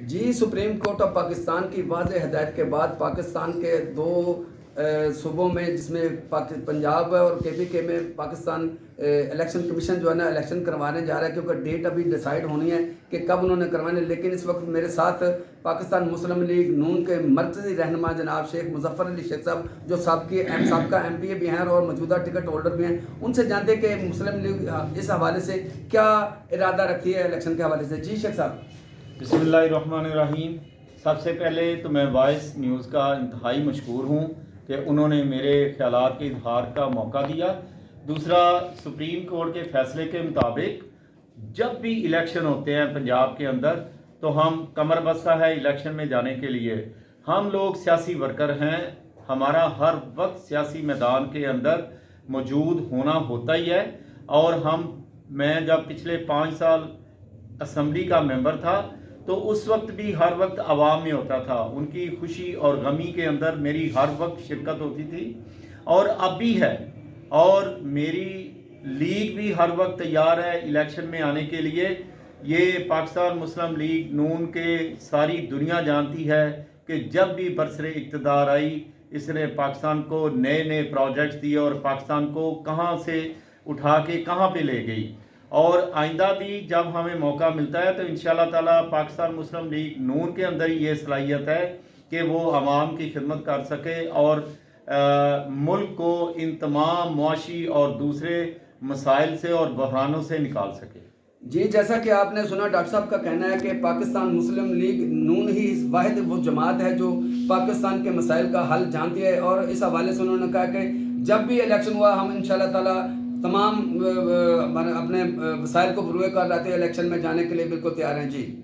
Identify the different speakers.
Speaker 1: G, supreme court of Pakistan کی واضح ہدایت کے بعد پاکستان کے دو صوبوں میں، جس میں پنجاب اور کے میں پاکستان الیکشن کمیشن جو ہے نا الیکشن کروانے جا رہا ہے، کیونکہ ڈیٹ ابھی ڈیسائیڈ ہونی ہے کہ کب انہوں نے کروانے. لیکن اس وقت میرے ساتھ پاکستان مسلم لیگ نون کے مرکزی رہنما جناب شیخ مظفر علی شیخ صاحب، جو سابقہ ایم پی اے بھی ہیں اور موجودہ ٹکٹ ہولڈر بھی ہیں، ان سے جانتے کہ مسلم لیگ اس حوالے سے کیا ارادہ رکھتی ہے الیکشن کے حوالے سے. جی شیخ صاحب.
Speaker 2: بسم اللہ الرحمن الرحیم. سب سے پہلے تو میں وائس نیوز کا انتہائی مشکور ہوں کہ انہوں نے میرے خیالات کے اظہار کا موقع دیا. دوسرا، سپریم کورٹ کے فیصلے کے مطابق جب بھی الیکشن ہوتے ہیں پنجاب کے اندر تو ہم کمر بستہ ہے الیکشن میں جانے کے لیے. ہم لوگ سیاسی ورکر ہیں، ہمارا ہر وقت سیاسی میدان کے اندر موجود ہونا ہوتا ہی ہے. اور میں جب پچھلے 5 سال اسمبلی کا ممبر تھا تو اس وقت بھی ہر وقت عوام میں ہوتا تھا. ان کی خوشی اور غمی کے اندر میری ہر وقت شرکت ہوتی تھی اور اب بھی ہے. اور میری لیگ بھی ہر وقت تیار ہے الیکشن میں آنے کے لیے. یہ پاکستان مسلم لیگ نون کے ساری دنیا جانتی ہے کہ جب بھی برسر اقتدار آئی، اس نے پاکستان کو نئے نئے پروجیکٹس دیے اور پاکستان کو کہاں سے اٹھا کے کہاں پہ لے گئی. اور آئندہ بھی جب ہمیں موقع ملتا ہے تو انشاءاللہ تعالی پاکستان مسلم لیگ نون کے اندر ہی یہ صلاحیت ہے کہ وہ عوام کی خدمت کر سکے اور ملک کو ان تمام معاشی اور دوسرے مسائل سے اور بحرانوں سے نکال سکے.
Speaker 1: جی، جیسا کہ آپ نے سنا، ڈاکٹر صاحب کا کہنا ہے کہ پاکستان مسلم لیگ نون ہی واحد وہ جماعت ہے جو پاکستان کے مسائل کا حل جانتی ہے. اور اس حوالے سے انہوں نے کہا کہ جب بھی الیکشن ہوا ہم انشاءاللہ تعالی تمام اپنے وسائل کو بروئے کار لاتے ہیں الیکشن میں جانے کے لیے بالکل تیار ہیں. جی.